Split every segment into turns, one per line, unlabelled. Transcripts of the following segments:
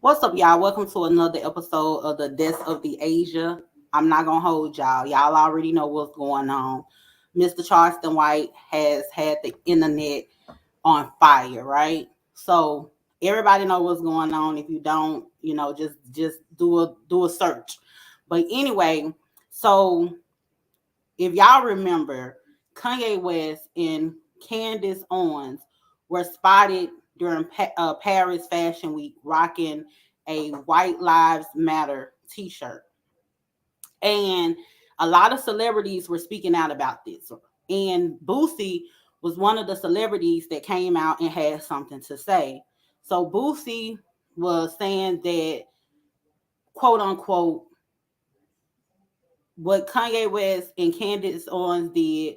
What's up, y'all? Welcome to another episode of the Death of the Asia. I'm not gonna hold y'all. Y'all already know what's going on. Mr. Charleston White has had the internet on fire, right? So everybody know what's going on. If you don't, just do a search. But anyway, so if y'all remember, Kanye West and Candace Owens were spotted during Paris Fashion Week rocking a White Lives Matter t-shirt. And a lot of celebrities were speaking out about this. And Boosie was one of the celebrities that came out and had something to say. So Boosie was saying that, quote unquote, what Kanye West and Candace Owens did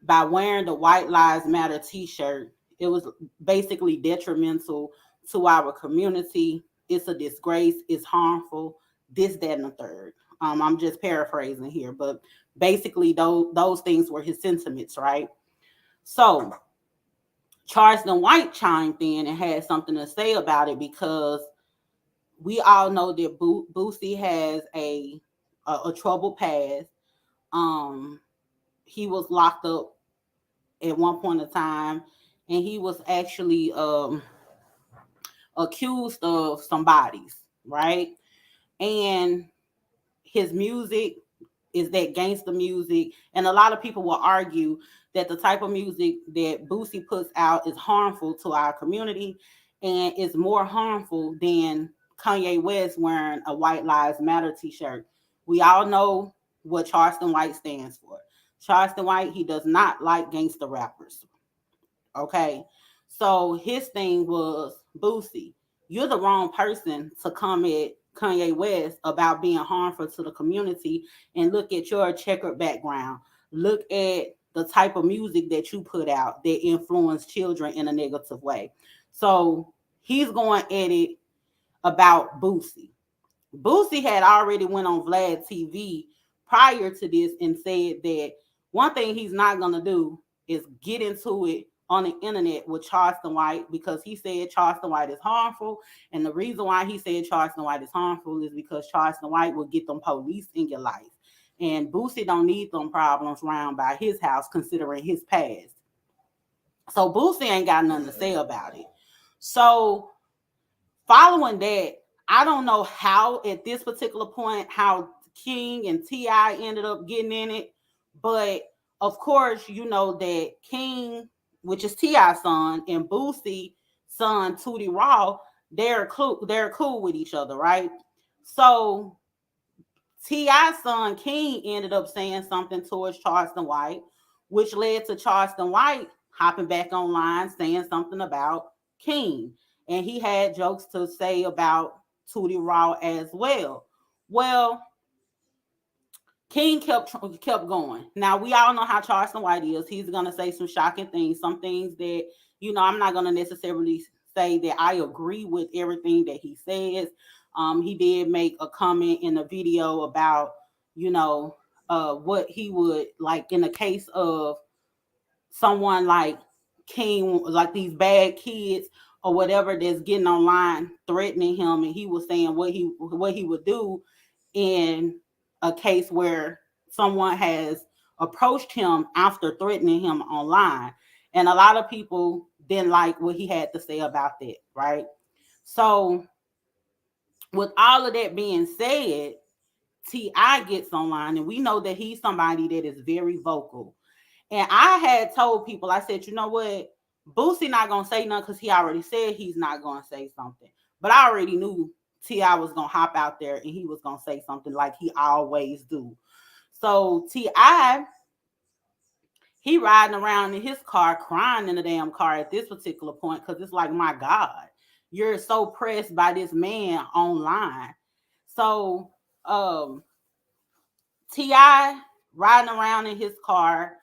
by wearing the White Lives Matter t-shirt, it was basically detrimental to our community. It's a disgrace. It's harmful. This, that, and the third. I'm just paraphrasing here, but basically those things were his sentiments, right? So Charleston White chimed in and had something to say about it because we all know that Boosie has a troubled past. Um, he was locked up at one point in time, and he was actually accused of some bodies, right? And his music is that gangster music, and a lot of people will argue that the type of music that Boosie puts out is harmful to our community, and is more harmful than Kanye West wearing a White Lives Matter t-shirt. We all know what Charleston White stands for. Charleston White, he does not like gangster rappers. Okay. So his thing was, Boosie, you're the wrong person to come at Kanye West about being harmful to the community, and look at your checkered background. Look at the type of music that you put out that influence children in a negative way. So he's going at it about Boosie. Boosie had already went on Vlad TV prior to this and said that one thing he's not going to do is get into it on the internet with Charleston White, because he said Charleston White is harmful. And the reason why he said Charleston White is harmful is because Charleston White will get them police in your life. And Boosie don't need them problems round by his house, considering his past. So Boosie ain't got nothing to say about it. So following that, I don't know how at this particular point how King and T.I ended up getting in it, but of course you know that King, which is T.I.'s son, and Boosie son Tootie Raw, they're cool with each other, right? So T.I.'s son King ended up saying something towards Charleston White, which led to Charleston White hopping back online saying something about King. And he had jokes to say about Tootie Raw as well. Well, King kept going. Now we all know how Charleston White is. He's gonna say some shocking things, some things that I'm not gonna necessarily say that I agree with everything that he says. He did make a comment in a video about what he would like in the case of someone like King, like these bad kids or whatever that's getting online threatening him, and he was saying what he would do in a case where someone has approached him after threatening him online. And a lot of people didn't like what he had to say about that, right? So with all of that being said, T.I gets online, and we know that he's somebody that is very vocal. And I had told people, I said, you know what? Boosie not gonna say nothing because he already said he's not gonna say something. But I already knew T.I was gonna hop out there and he was gonna say something like he always do. So T.I, he riding around in his car crying in the damn car at this particular point, because it's like, my God, you're so pressed by this man online. So T.I riding around in his car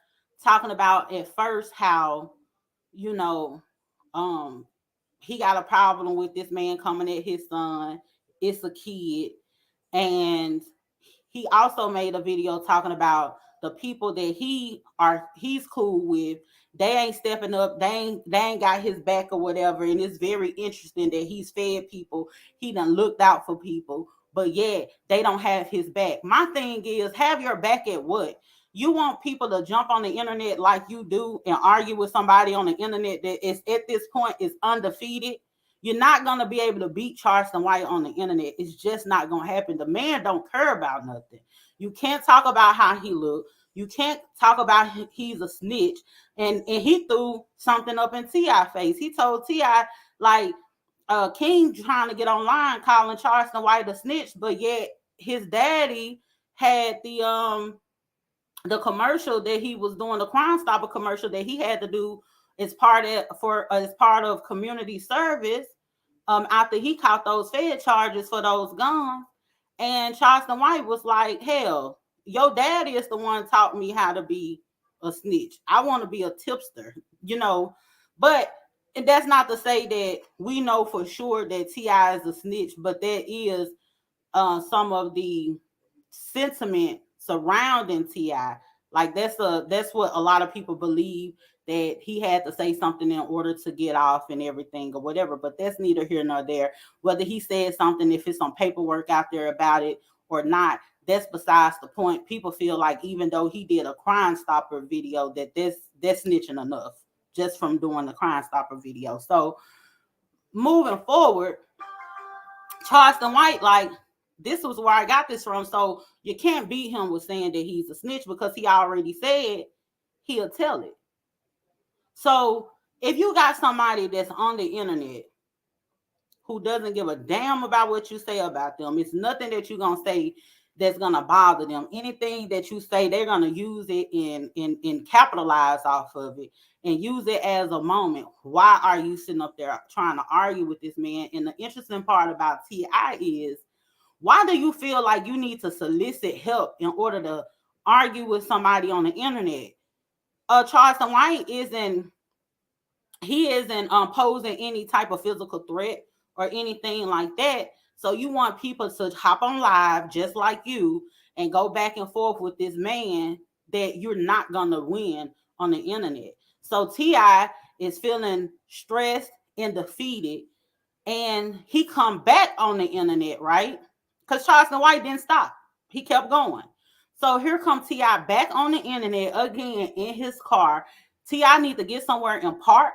talking about at first how, you know, um, he got a problem with this man coming at his son. It's a kid. And he also made a video talking about the people that he's cool with, they ain't stepping up, they ain't got his back or whatever. And it's very interesting that he's fed people, he done looked out for people, but yeah, they don't have his back. My thing is, have your back at what? You want people to jump on the internet like you do and argue with somebody on the internet that is at this point is undefeated? You're not gonna be able to beat Charleston White on the internet. It's just not gonna happen. The man don't care about nothing. You can't talk about how he looked. You can't talk about he's a snitch. And he threw something up in T.I face. He told T.I like King trying to get online calling Charleston White a snitch, but yet his daddy had the commercial that he was doing, the Crime Stopper commercial that he had to do as part of community service after he caught those Fed charges for those guns. And Charleston White was like, hell, your daddy is the one taught me how to be a snitch. I want to be a tipster, you know. But and that's not to say that we know for sure that T.I is a snitch, but there is some of the sentiment surrounding T.I. Like that's what a lot of people believe, that he had to say something in order to get off and everything or whatever. But that's neither here nor there. Whether he said something, if it's some paperwork out there about it or not, that's besides the point. People feel like even though he did a Crime Stopper video, that's snitching enough just from doing the Crime Stopper video. So moving forward, Charleston White, like, this was where I got this from. So you can't beat him with saying that he's a snitch because he already said he'll tell it. So if you got somebody that's on the internet who doesn't give a damn about what you say about them, it's nothing that you're gonna say that's gonna bother them. Anything that you say, they're gonna use it and capitalize off of it and use it as a moment. Why are you sitting up there trying to argue with this man? And the interesting part about T.I is, why do you feel like you need to solicit help in order to argue with somebody on the internet? Charleston White isn't posing any type of physical threat or anything like that. So you want people to hop on live just like you and go back and forth with this man that you're not gonna win on the internet. So T.I is feeling stressed and defeated, and he come back on the internet, right? Because Charleston White didn't stop. He kept going. So here comes T.I back on the internet again in his car. T.I needs to get somewhere and park.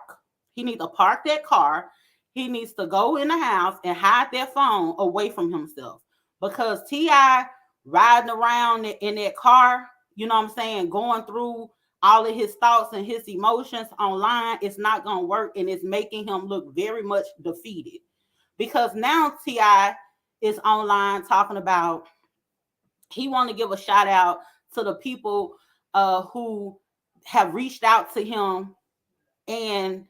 He needs to park that car. He needs to go in the house and hide that phone away from himself. Because T.I riding around in that car, you know what I'm saying, going through all of his thoughts and his emotions online, it's not going to work, and it's making him look very much defeated. Because now T.I is online talking about he want to give a shout out to the people who have reached out to him and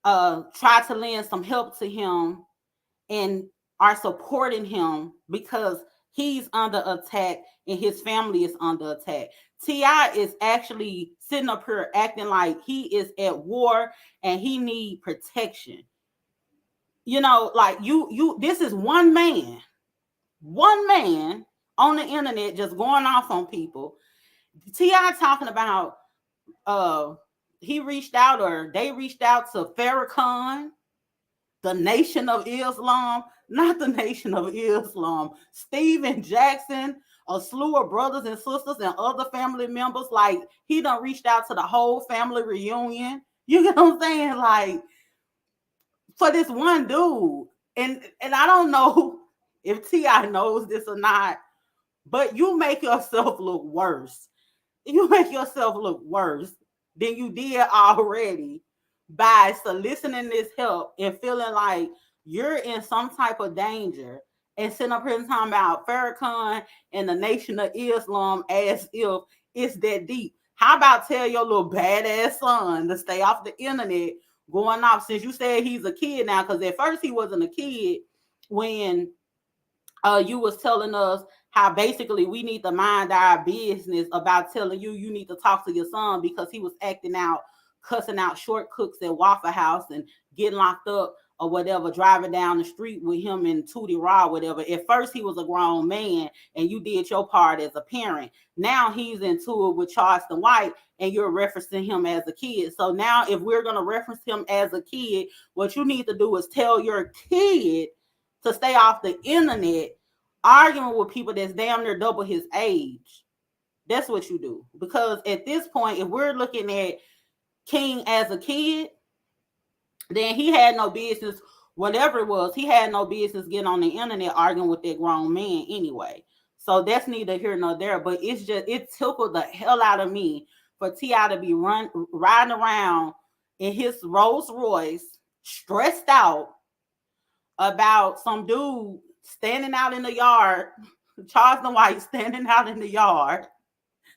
try to lend some help to him and are supporting him because he's under attack and his family is under attack. T.I is actually sitting up here acting like he is at war and he need protection. You know, like you this is one man on the internet just going off on people. T.I talking about he reached out, or they reached out to Farrakhan, the Nation of Islam, not the Nation of Islam, Stephen Jackson, a slew of brothers and sisters and other family members. Like, he done reached out to the whole family reunion. You get what I'm saying? Like, for this one dude. And I don't know if T.I knows this or not, but you make yourself look worse. You make yourself look worse than you did already by soliciting this help and feeling like you're in some type of danger and sitting up here and talking about Farrakhan and the Nation of Islam as if it's that deep. How about tell your little badass son to stay off the internet going off, since you said he's a kid now? Because at first he wasn't a kid when you was telling us how basically we need to mind our business about telling you need to talk to your son because he was acting out, cussing out short cooks at Waffle House and getting locked up or whatever, driving down the street with him and Tootie Raw, whatever. At first, he was a grown man, and you did your part as a parent. Now he's into it with Charleston White, and you're referencing him as a kid. So now, if we're going to reference him as a kid, what you need to do is tell your kid to stay off the internet arguing with people that's damn near double his age. That's what you do. Because at this point, if we're looking at King as a kid, then he had no business, whatever it was, he had no business getting on the internet arguing with that grown man anyway. So that's neither here nor there. But it's just, it tickled the hell out of me for T.I. to be riding around in his Rolls Royce, stressed out about some dude standing out in the yard, Charleston White standing out in the yard,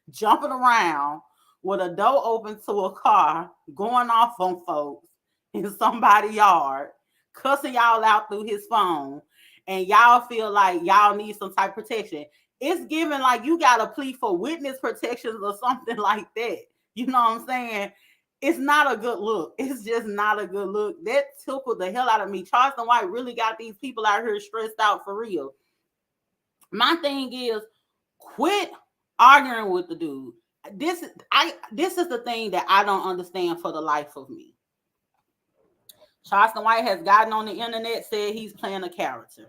jumping around with a door open to a car, going off on folks in somebody's yard, cussing y'all out through his phone, and y'all feel like y'all need some type of protection. It's given like you got to plead for witness protections or something like that. You know what I'm saying? It's not a good look. It's just not a good look. That tickled the hell out of me. Charleston White really got these people out here stressed out for real. My thing is, quit arguing with the dude. This is the thing that I don't understand for the life of me. Charleston White has gotten on the internet, said he's playing a character.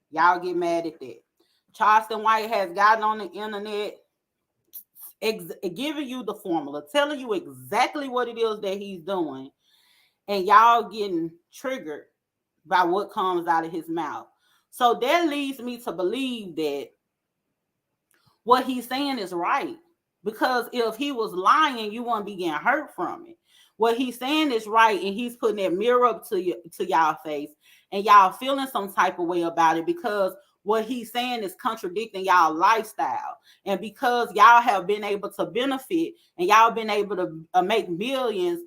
Y'all get mad at that. Charleston White has gotten on the internet, giving you the formula, telling you exactly what it is that he's doing, and y'all getting triggered by what comes out of his mouth. So that leads me to believe that what he's saying is right. Because if he was lying, you wouldn't be getting hurt from it. What he's saying is right, and he's putting that mirror up to y'all face, and y'all feeling some type of way about it because what he's saying is contradicting y'all lifestyle. And because y'all have been able to benefit and y'all been able to make millions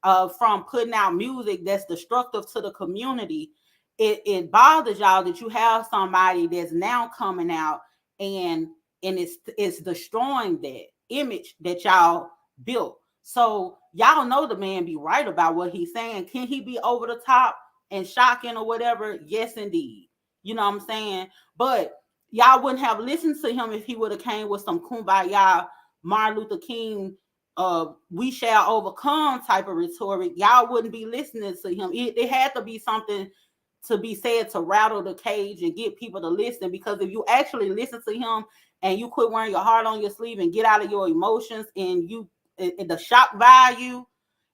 from putting out music that's destructive to the community, it bothers y'all that you have somebody that's now coming out and it's destroying that image that y'all built. So y'all know the man be right about what he's saying. Can he be over the top and shocking or whatever? Yes, indeed. You know what I'm saying? But y'all wouldn't have listened to him if he would have came with some kumbaya, Martin Luther King, we shall overcome type of rhetoric. Y'all wouldn't be listening to him. It had to be something to be said to rattle the cage and get people to listen. Because if you actually listen to him and you quit wearing your heart on your sleeve and get out of your emotions and the shock value,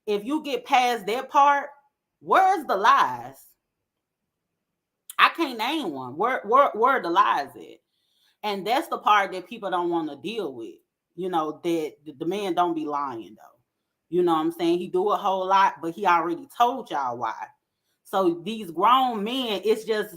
if you get past that part, where's the lies? I can't name one. Where are the lies at? And that's the part that people don't want to deal with. You know, that the man don't be lying though. You know what I'm saying? He do a whole lot, but he already told y'all why. So these grown men, it just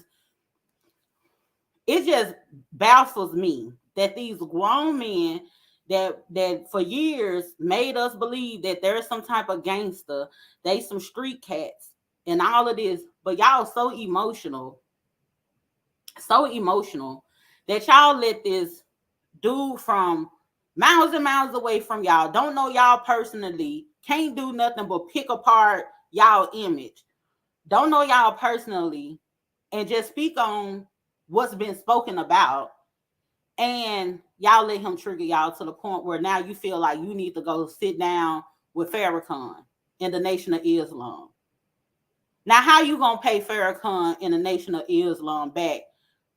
baffles me that these grown men that for years made us believe that there's some type of gangster, they some street cats and all of this, but y'all so emotional that y'all let this dude from miles and miles away from y'all, don't know y'all personally, can't do nothing but pick apart y'all image, don't know y'all personally, and just speak on what's been spoken about, and y'all let him trigger y'all to the point where now you feel like you need to go sit down with Farrakhan in the Nation of Islam. Now, how you gonna pay Farrakhan in the Nation of Islam back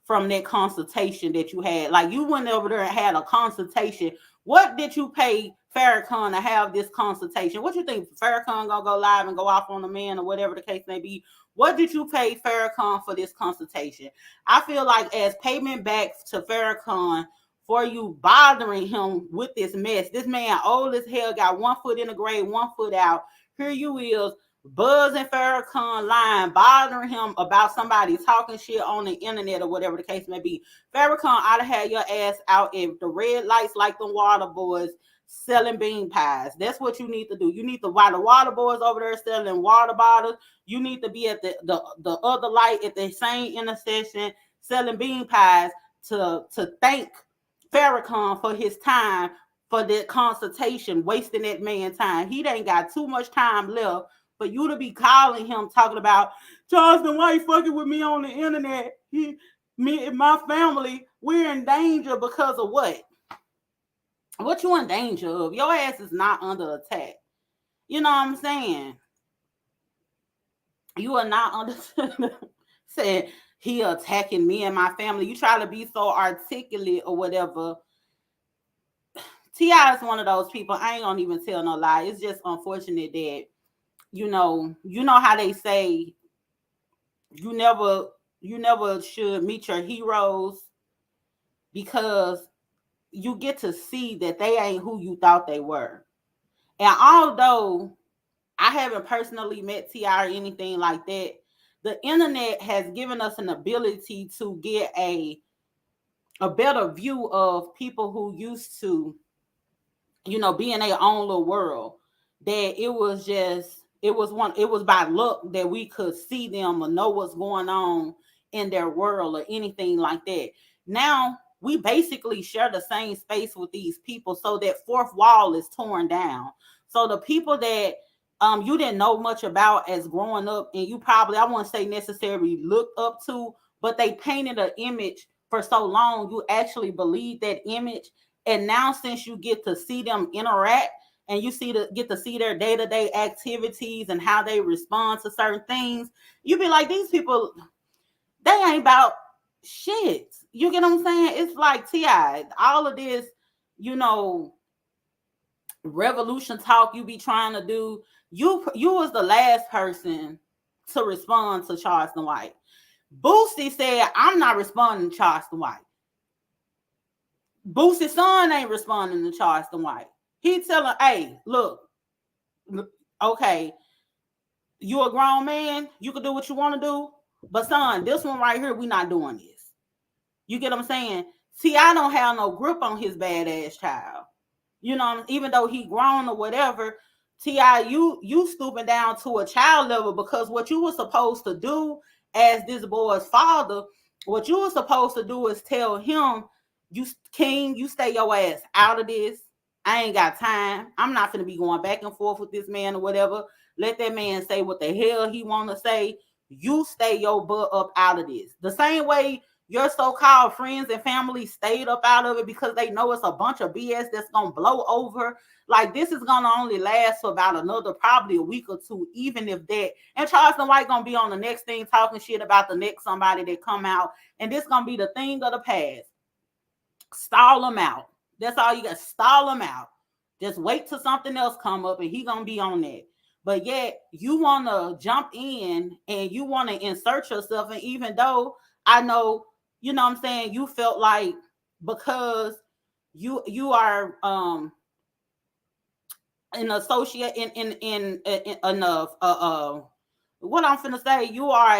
from that consultation that you had? Like, you went over there and had a consultation. What did you pay Farrakhan to have this consultation? What you think, Farrakhan gonna go live and go off on the man or whatever the case may be? What did you pay Farrakhan for this consultation? I feel like as payment back to Farrakhan for you bothering him with this mess. This man old as hell, got 1 foot in the grave, 1 foot out. Here you is, buzzing Farrakhan line, bothering him about somebody talking shit on the internet or whatever the case may be. Farrakhan ought to have your ass out at the red lights like the water boys selling bean pies. That's what you need to do. You need to, while the water boys over there selling water bottles, you need to be at the other light at the same intersection selling bean pies to thank Farrakhan for his time, for that consultation, wasting that man's time. He ain't got too much time left for you to be calling him, talking about Charleston White fucking with me on the internet. Me and my family, we're in danger because of what? What you in danger of? Your ass is not under attack. You know what I'm saying? You are not under said he attacking me and my family. You try to be so articulate or whatever. T.I is one of those people. I ain't gonna even tell no lie. It's just unfortunate that you know how they say you never should meet your heroes because you get to see that they ain't who you thought they were. And although I haven't personally met T.I or anything like that, the internet has given us an ability to get a better view of people who used to, be in their own little world. That it was by luck that we could see them or know what's going on in their world or anything like that. Now we basically share the same space with these people, so that fourth wall is torn down. So the people that you didn't know much about as growing up, and you probably, I won't say necessarily looked up to, but they painted an image for so long, you actually believe that image. And now, since you get to see them interact and get to see their day-to-day activities and how they respond to certain things, you be like, these people, they ain't about shit. You get what I'm saying? It's like T.I, all of this, you know, revolution talk you be trying to do. You was the last person to respond to Charleston White. Boosie said, I'm not responding to Charleston White. Boosie's son ain't responding to Charleston White. He telling, hey, look, okay, you a grown man, you can do what you want to do, but son, this one right here, we not doing this. You get what I'm saying? T.I don't have no grip on his badass child. Even though he grown or whatever, T.I, you stooping down to a child level, because what you were supposed to do as this boy's father, what you were supposed to do is tell him, you stay your ass out of this. I ain't got time. I'm not gonna be going back and forth with this man or whatever. Let that man say what the hell he want to say. You stay your butt up out of this. The same way your so-called friends and family stayed up out of it because they know it's a bunch of BS that's gonna blow over. Like, this is gonna only last for about another probably a week or two, even if that. And Charleston White gonna be on the next thing talking shit about the next somebody that come out, and this gonna be the thing of the past. Stall them out. That's all you got. Stall them out. Just wait till something else come up, and he gonna be on that. But yet you want to jump in and you want to insert yourself. And even though I know, you know what I'm saying, you felt like because you are an associate in what I'm finna say, you are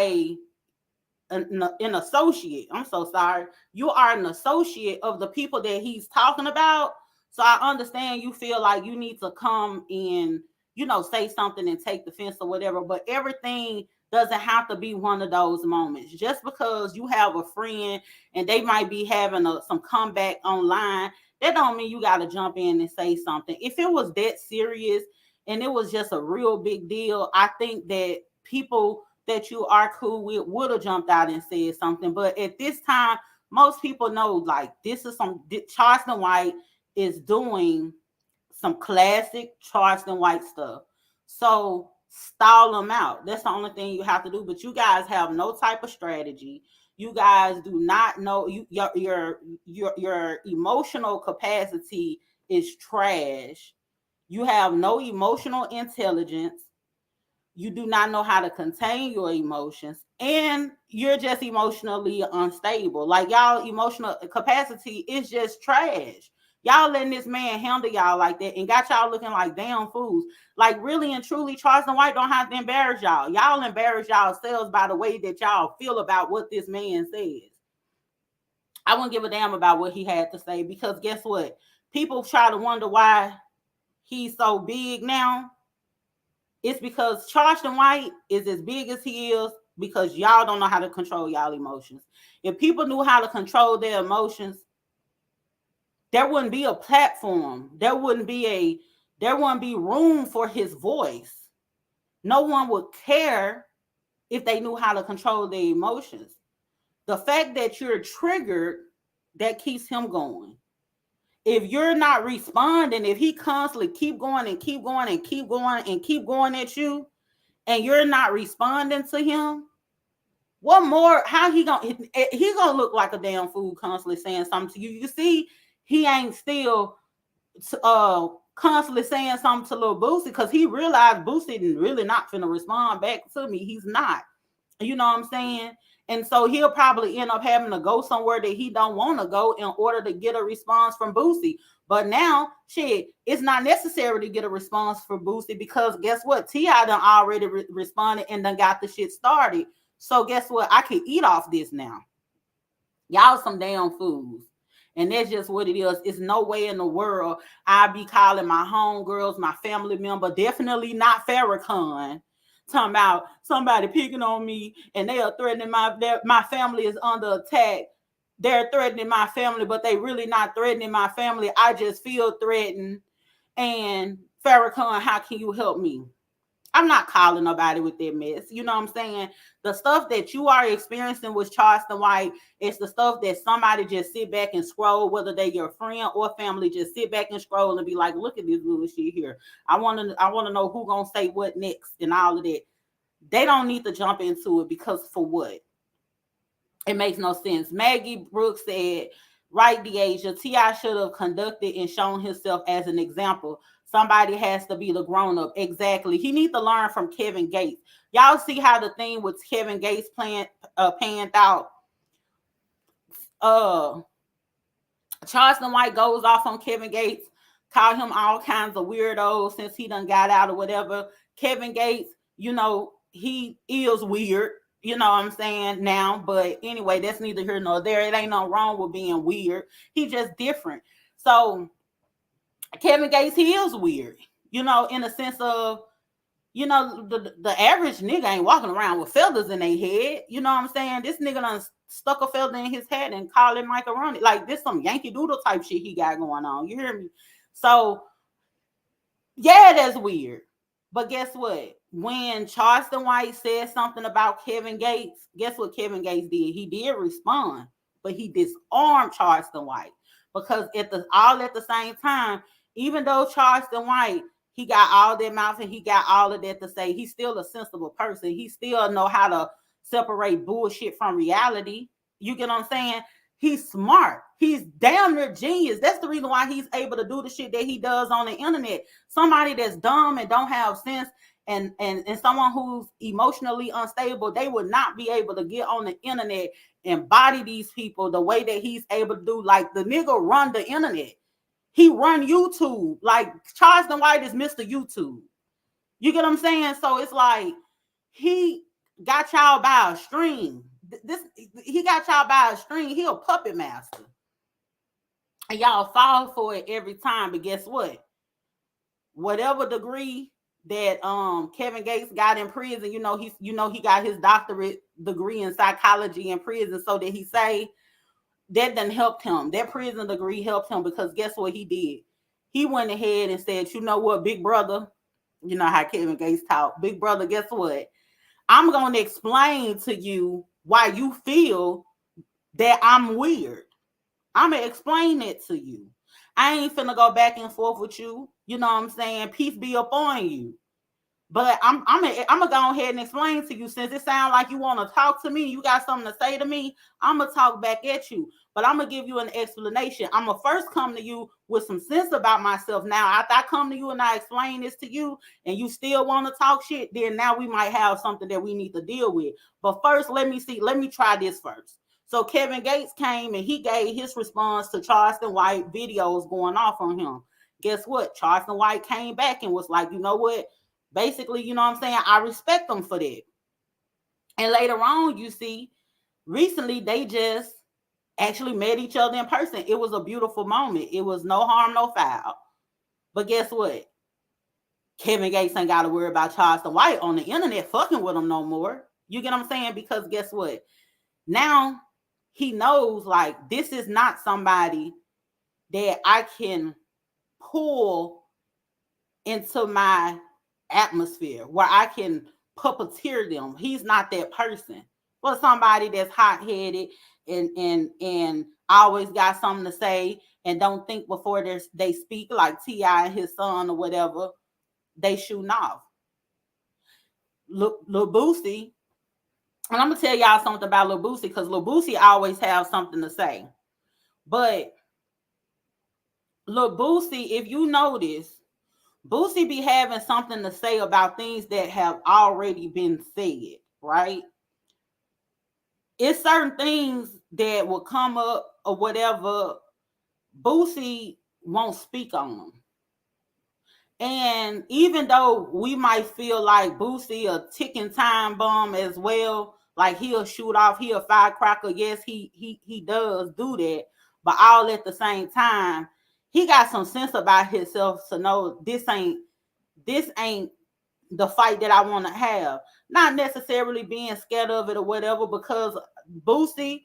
an associate. I'm so sorry. You are an associate of the people that he's talking about. So I understand you feel like you need to come in, say something and take defense or whatever, but everything doesn't have to be one of those moments. Just because you have a friend and they might be having some comeback online, that don't mean you got to jump in and say something. If it was that serious and it was just a real big deal, I think that people that you are cool with would have jumped out and said something. But at this time, most people know, like, this is Charleston White is doing some classic Charleston White stuff. So stall them out. That's the only thing you have to do. But you guys have no type of strategy. You guys do not know, your emotional capacity is trash. You have no emotional intelligence. You do not know how to contain your emotions, and you're just emotionally unstable. Like, y'all emotional capacity is just trash. Y'all letting this man handle y'all like that and got y'all looking like damn fools. Like, really and truly, Charleston White don't have to embarrass y'all. Y'all embarrass yourselves by the way that y'all feel about what this man says. I wouldn't give a damn about what he had to say, because guess what? People try to wonder why he's so big now. It's because Charleston White is as big as he is because y'all don't know how to control y'all emotions. If people knew how to control their emotions, there wouldn't be a platform. There wouldn't be room for his voice. No one would care if they knew how to control their emotions. The fact that you're triggered, that keeps him going. If you're not responding, if he constantly keep going and keep going and keep going and keep going at you, and you're not responding to him, what more? How he gonna look like a damn fool constantly saying something to you? You see, he ain't still constantly saying something to little Boosie because he realized Boosie really not finna respond back to me. He's not. You know what I'm saying? And so he'll probably end up having to go somewhere that he don't want to go in order to get a response from Boosie. But now, shit, it's not necessary to get a response from Boosie because guess what? T.I done already responded and done got the shit started. So guess what? I can eat off this now. Y'all some damn fools. And that's just what it is. It's no way in the world I'll be calling my homegirls, my family member, definitely not Farrakhan, talking about somebody picking on me and they are threatening my family is under attack. They're threatening my family, but they really not threatening my family. I just feel threatened. And Farrakhan, how can you help me? I'm not calling nobody with that mess. You know what I'm saying? The stuff that you are experiencing with Charleston White, it's the stuff that somebody just sit back and scroll, whether they your friend or family, just sit back and scroll and be like, look at this bullshit here. I want to know who gonna say what next and all of that. They don't need to jump into it because for what? It makes no sense. Maggie Brooks said, right, Deasia, T.I should have conducted and shown himself as an example. Somebody has to be the grown-up. Exactly. He needs to learn from Kevin Gates. Y'all see how the thing with Kevin Gates panned out. Charleston White goes off on Kevin Gates, call him all kinds of weirdos since he done got out or whatever. Kevin Gates, you know, he is weird. You know what I'm saying now, but anyway, that's neither here nor there. It ain't no wrong with being weird. He's just different. So Kevin Gates, he is weird, you know, in the sense of, you know, the average nigga ain't walking around with feathers in their head. You know what I'm saying? This nigga done stuck a feather in his head and call it macaroni. Like this some Yankee Doodle type shit he got going on. You hear me? So yeah, that's weird. But guess what? When Charleston White said something about Kevin Gates, guess what Kevin Gates did? He did respond, but he disarmed Charleston White because at the same time, even though Charleston White, he got all that mouth and he got all of that to say, he's still a sensible person. He still know how to separate bullshit from reality. You get what I'm saying? He's smart. He's damn near genius. That's the reason why he's able to do the shit that he does on the internet. Somebody that's dumb and don't have sense and someone who's emotionally unstable, they would not be able to get on the internet and body these people the way that he's able to do. Like the nigga run the internet. He run YouTube. Like Charleston White is Mr. YouTube. You get what I'm saying? So it's like he got y'all by a string. He got y'all by a string. He a puppet master. And y'all fall for it every time. But guess what? Whatever degree that Kevin Gates got in prison, he got his doctorate degree in psychology in prison. So that he say that done helped him. That prison degree helped him because guess what he did? He went ahead and said, you know what, big brother, you know how Kevin Gates talk. Big brother, guess what? I'm going to explain to you why you feel that I'm weird. I'm going to explain it to you. I ain't finna go back and forth with you. You know what I'm saying? Peace be upon you. But I'm gonna go ahead and explain to you, since it sounds like you want to talk to me, you got something to say to me, I'm gonna talk back at you. But I'm gonna give you an explanation. I'm gonna first come to you with some sense about myself. Now, after I come to you and I explain this to you, and you still want to talk shit, then now we might have something that we need to deal with. But first, let me try this first. So Kevin Gates came and he gave his response to Charleston White videos going off on him. Guess what? Charleston White came back and was like, you know what? Basically, you know what I'm saying? I respect them for that. And later on, you see, recently they just actually met each other in person. It was a beautiful moment. It was no harm, no foul. But guess what? Kevin Gates ain't got to worry about Charleston White on the internet fucking with him no more. You get what I'm saying? Because guess what? Now he knows, like, this is not somebody that I can pull into my atmosphere, where I can puppeteer them. He's not that person. But somebody that's hot headed and always got something to say and don't think before they speak, like T.I and his son or whatever, they shooting off. Lil Boosie, and I'm gonna tell y'all something about Lil Boosie, because Lil Boosie always have something to say. But Lil Boosie, if you notice, Boosie be having something to say about things that have already been said, right? It's certain things that will come up or whatever, Boosie won't speak on them. And even though we might feel like Boosie a ticking time bomb as well, like he'll shoot off, he'll firecracker, yes, he does do that, but all at the same time, he got some sense about himself to know this ain't the fight that I want to have. Not necessarily being scared of it or whatever, because Boosie,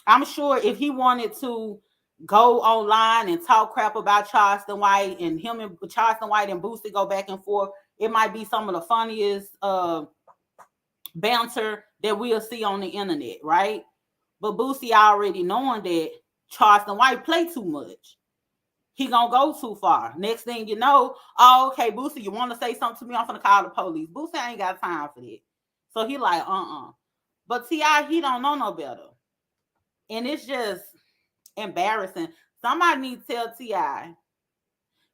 I'm sure if he wanted to go online and talk crap about Charleston White, and him and Charleston White and Boosie go back and forth, it might be some of the funniest banter that we'll see on the internet, right? But Boosie already knowing that Charleston White play too much. He gonna go too far. Next thing you know, oh, okay, Boosie, you want to say something to me? I'm gonna call the police. Boosie ain't got time for that. So he like, But T.I, he don't know no better. And it's just embarrassing. Somebody needs to tell T.I,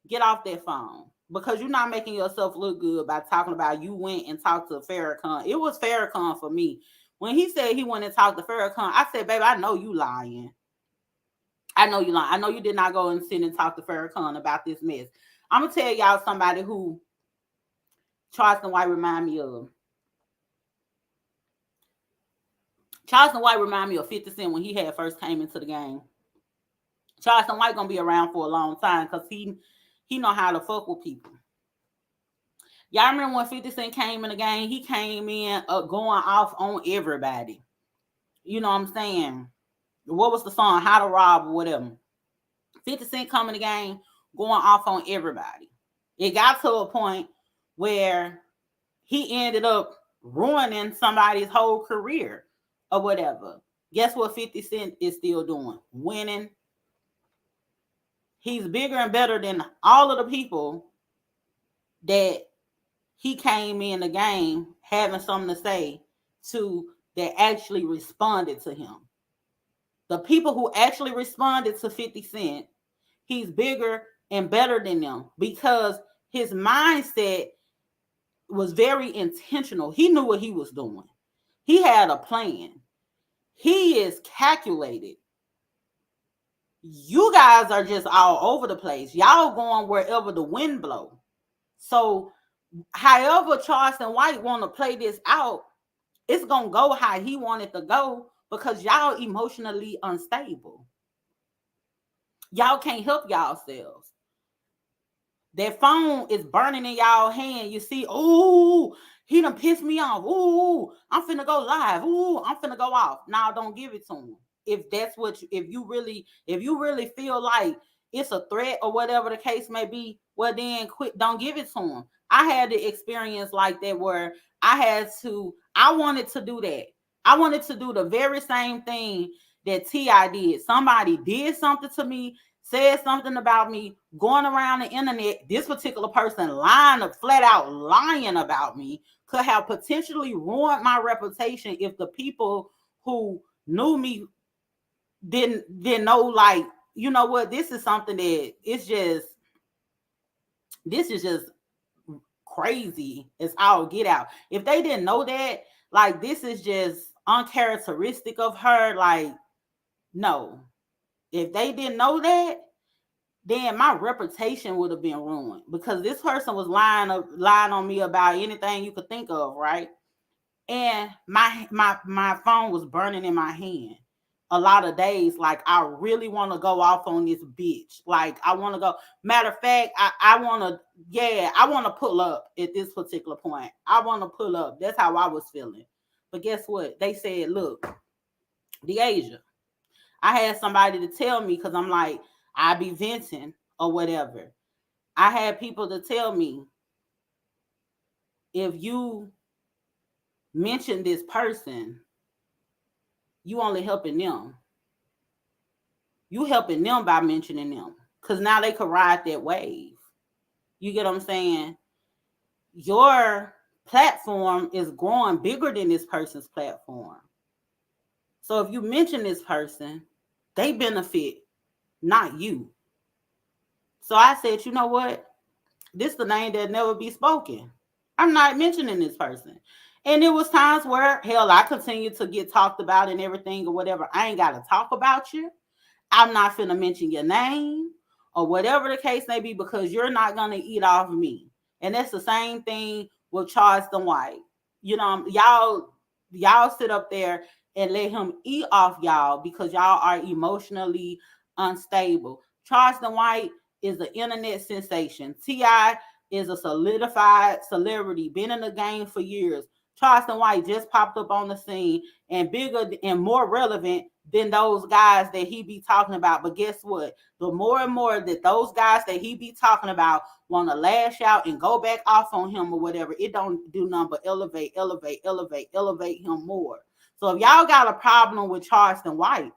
get off that phone, because you're not making yourself look good by talking about you went and talked to Farrakhan. It was Farrakhan for me. When he said he went and talked to Farrakhan, I said, baby, I know you lying. I know you lying. I know you did not go and sit and talk to Farrakhan about this mess. I'm going to tell y'all somebody who Charleston White remind me of. Charleston White remind me of 50 Cent when he had first came into the game. Charleston White going to be around for a long time because he know how to fuck with people. Y'all remember when 50 Cent came in the game? He came in going off on everybody. You know what I'm saying? What was the song? How to Rob or whatever. 50 Cent come in the game going off on everybody. It got to a point where he ended up ruining somebody's whole career or whatever. Guess what 50 Cent is still doing? Winning. He's bigger and better than all of the people that he came in the game having something to say to that actually responded to him. The people who actually responded to 50 Cent, he's bigger and better than them because his mindset was very intentional. He knew what he was doing. He had a plan. He is calculated. You guys are just all over the place. Y'all going wherever the wind blow. So however Charleston White want to play this out, it's going to go how he wanted to go because y'all emotionally unstable. Y'all can't help yourselves. That phone is burning in y'all hand. You see, ooh, he done pissed me off. Ooh, I'm finna go live. Ooh, I'm finna go off. Now don't give it to him. If that's what if you really feel like it's a threat or whatever the case may be, well then quit. Don't give it to him. I had the experience like that where I wanted to do that. I wanted to do the very same thing that T.I did. Somebody did something to me, said something about me, going around the internet. This particular person flat out lying about me could have potentially ruined my reputation if the people who knew me didn't know, like, you know what, this is something that this is just crazy as all get out. If they didn't know that, like, this is just uncharacteristic of her, like, no. If they didn't know that, then my reputation would have been ruined because this person was lying on me about anything you could think of, right? And my phone was burning in my hand a lot of days. Like, I really want to go off on this bitch. Like, I want to go. Matter of fact, I want to pull up at this particular point. I want to pull up. That's how I was feeling. But guess what? They said, look, Deasia, I had somebody to tell me, because I'm like, I be venting or whatever. I had people to tell me, if you mention this person, you only helping them. You helping them by mentioning them. Because now they could ride that wave. You get what I'm saying? Your platform is growing bigger than this person's platform. So if you mention this person, they benefit, not you. So I said, you know what? This is the name that never be spoken. I'm not mentioning this person. And it was times where, hell, I continued to get talked about and everything or whatever. I ain't got to talk about you. I'm not finna mention your name or whatever the case may be because you're not gonna eat off me. And that's the same thing with Charleston White. You know, y'all sit up there and let him eat off y'all because y'all are emotionally unstable. Charleston White is an internet sensation. T.I is a solidified celebrity, been in the game for years. Charleston White just popped up on the scene and bigger and more relevant than those guys that he be talking about. But guess what? The more and more that those guys that he be talking about want to lash out and go back off on him or whatever, it don't do nothing but elevate him more. So if y'all got a problem with Charleston White,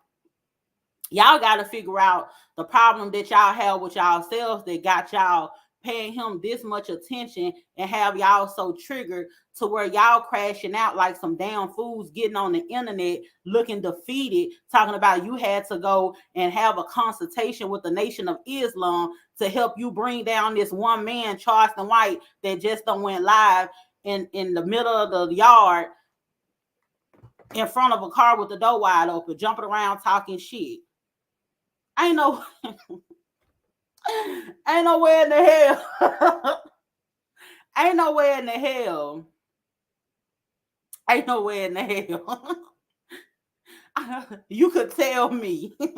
y'all got to figure out the problem that y'all have with y'allselves that got y'all paying him this much attention and have y'all so triggered to where y'all crashing out like some damn fools getting on the internet looking defeated, talking about you had to go and have a consultation with the Nation of Islam to help you bring down this one man, Charleston White, that just done went live in the middle of the yard in front of a car with the door wide open, jumping around talking shit. Ain't no ain't nowhere in the hell. Ain't nowhere in the hell. Ain't nowhere in the hell. You could tell me. Ain't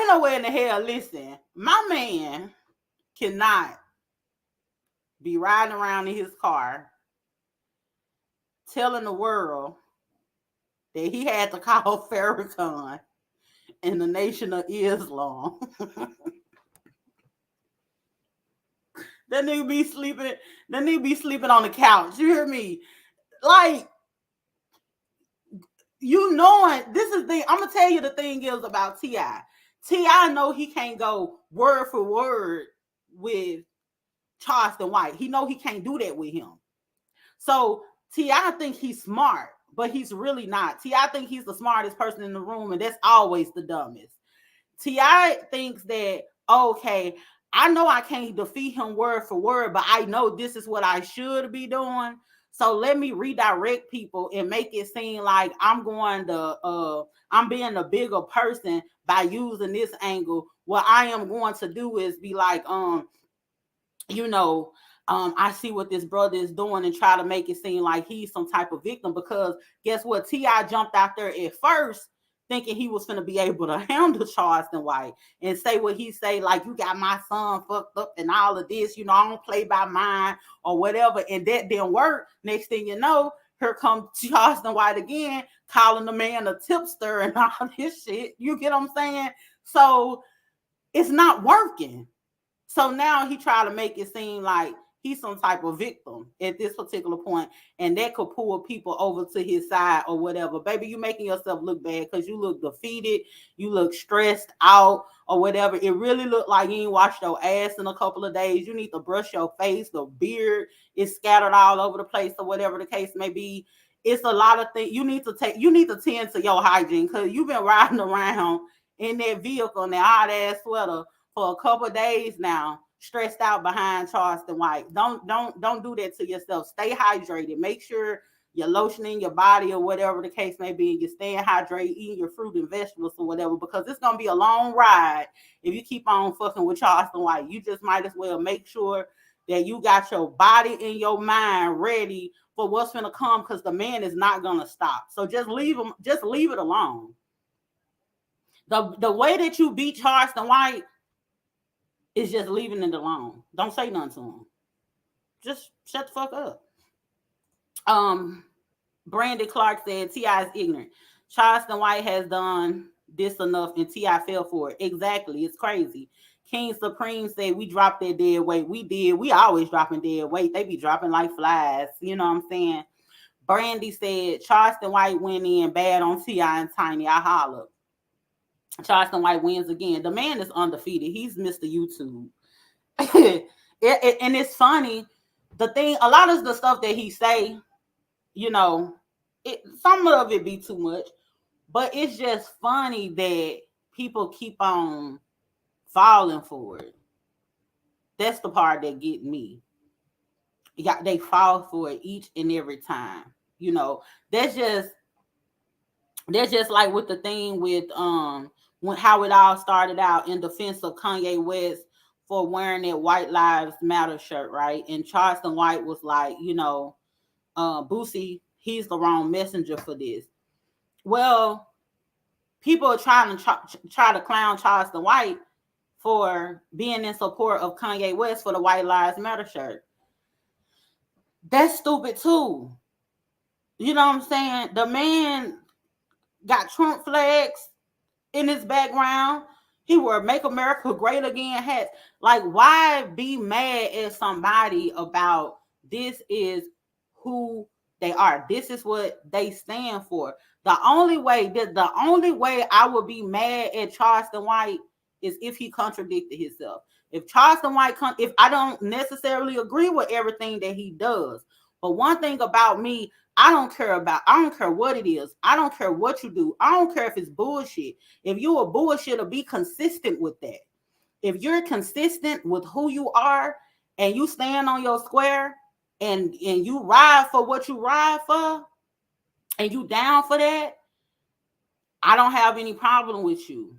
nowhere in the hell. Listen, my man cannot be riding around in his car telling the world that he had to call Farrakhan in the Nation of Islam. That nigga be sleeping. That nigga be sleeping on the couch. You hear me? Like, you knowing this is the thing. I'm gonna tell you the thing is about T.I. T.I know he can't go word for word with Charleston White. He know he can't do that with him. So T.I think he's smart, but he's really not. T.I think he's the smartest person in the room, and that's always the dumbest. T.I thinks that, okay, I know I can't defeat him word for word, but I know this is what I should be doing. So let me redirect people and make it seem like I'm being a bigger person by using this angle. What I am going to do is be like, I see what this brother is doing and try to make it seem like he's some type of victim, because guess what? T.I jumped out there at first thinking he was going to be able to handle Charleston White and say what he say, like, you got my son fucked up and all of this, I don't play by mine or whatever. And that didn't work. Next thing you know, here comes Charleston White again, calling the man a tipster and all this shit. You get what I'm saying? So it's not working. So now he try to make it seem like he's some type of victim at this particular point, and that could pull people over to his side or whatever. Baby, you making yourself look bad because you look defeated, you look stressed out or whatever. It really looked like you ain't washed your ass in a couple of days. You need to brush your face. The beard is scattered all over the place or whatever the case may be. It's a lot of things you need to take. You need to tend to your hygiene, because you've been riding around in that vehicle in that hot ass sweater for a couple of days now, stressed out behind Charleston White. Don't do that to yourself. Stay hydrated. Make sure you're lotioning your body or whatever the case may be, and you're staying hydrated, eating your fruit and vegetables or whatever, because it's gonna be a long ride if you keep on fucking with Charleston White. You just might as well make sure that you got your body and your mind ready for what's gonna come, because the man is not gonna stop. So just leave it alone. The way that you beat Charleston White is just leaving it alone. Don't say nothing to him. Just shut the fuck up. Brandon Clark said T.I is ignorant. Charleston White has done this enough and T.I fell for it. Exactly. It's crazy. King Supreme said we dropped that dead weight. We did. We always dropping dead weight. They be dropping like flies. You know what I'm saying? Brandy said Charleston White went in bad on T.I and Tiny. I hollered. Charleston White wins again. The man is undefeated. He's Mr. YouTube. And it's funny. The thing, a lot of the stuff that he say, you know, some of it be too much, but it's just funny that people keep on falling for it. That's the part that get me. Yeah, they fall for it each and every time. You know, that's just like with the thing with when how it all started out in defense of Kanye West for wearing that White Lives Matter shirt, right? And Charleston White was like, you know, Boosie, he's the wrong messenger for this. Well, people are trying to try to clown Charleston White for being in support of Kanye West for the White Lives Matter shirt. That's stupid too. You know what I'm saying? The man got Trump flags in his background. He wore Make America Great Again hats. Like, why be mad at somebody about this is who they are? This is what they stand for. The only way I would be mad at Charleston White is if he contradicted himself. If Charleston White, if I don't necessarily agree with everything that he does, but one thing about me, I don't care what it is. I don't care what you do. I don't care if it's bullshit. If you a bullshitter, be consistent with that. If you're consistent with who you are and you stand on your square and you ride for what you ride for and you down for that, I don't have any problem with you.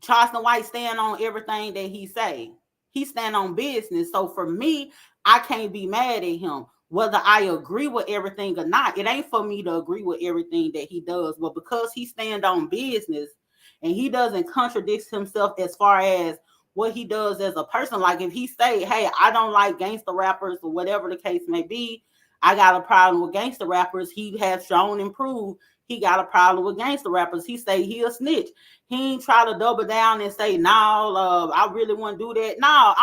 Charleston White stand on everything that he say. He stand on business. So for me, I can't be mad at him. Whether I agree with everything or not, it ain't for me to agree with everything that he does. But because he stand on business and he doesn't contradict himself as far as what he does as a person, like if he say, hey, I don't like gangster rappers or whatever the case may be, I got a problem with gangster rappers. He has shown and proved he got a problem with gangster rappers. He say he a snitch. He ain't try to double down and say, no, I really want to do that. Not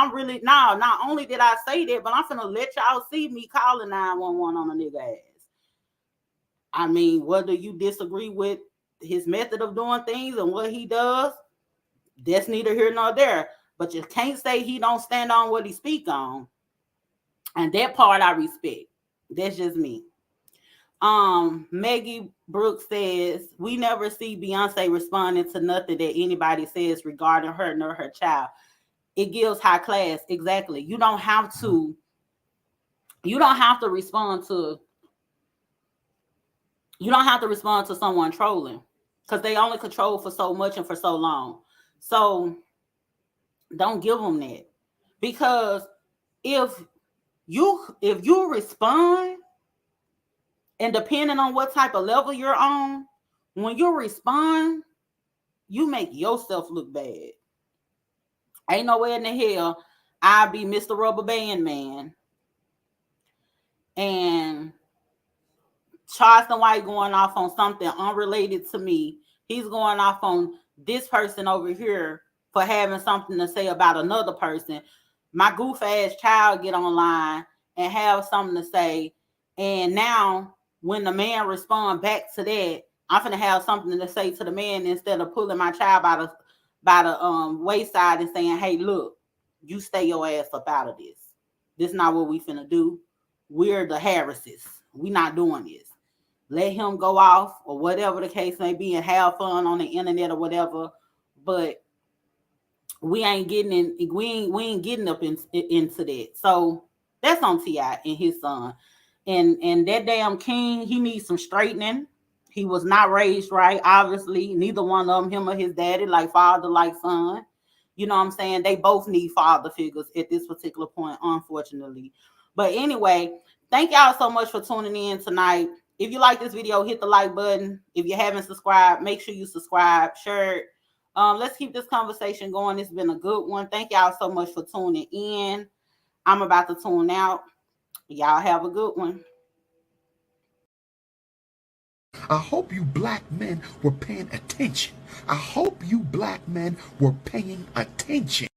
only did I say that, but I'm finna let y'all see me calling 911 on a nigga ass. I mean, whether you disagree with his method of doing things and what he does, that's neither here nor there. But you can't say he don't stand on what he speak on. And that part I respect. That's just me. Maggie Brooks says, we never see Beyonce responding to nothing that anybody says regarding her nor her child. It gives high class. Exactly. You don't have to respond to someone trolling because they only control for so much and for so long. So don't give them that, because if you respond, and depending on what type of level you're on, when you respond, you make yourself look bad. Ain't no way in the hell I'll be Mr. Rubber Band Man and Charleston White going off on something unrelated to me. He's going off on this person over here for having something to say about another person. My goof ass child get online and have something to say, and now when the man respond back to that, I'm gonna have something to say to the man instead of pulling my child by the wayside and saying, hey, look, you stay your ass up out of this. This is not what we finna do. We're the Harrises. We not doing this. Let him go off or whatever the case may be and have fun on the internet or whatever. But we ain't getting up into that. So that's on T.I and his son. And that damn king, he needs some straightening. He was not raised right, obviously. Neither one of them, him or his daddy, like father, like son. You know what I'm saying? They both need father figures at this particular point, unfortunately. But anyway, thank y'all so much for tuning in tonight. If you like this video, hit the like button. If you haven't subscribed, make sure you subscribe. Share it. Let's keep this conversation going. It's been a good one. Thank y'all so much for tuning in. I'm about to tune out. Y'all have a good one.
I hope you black men were paying attention. I hope you black men were paying attention.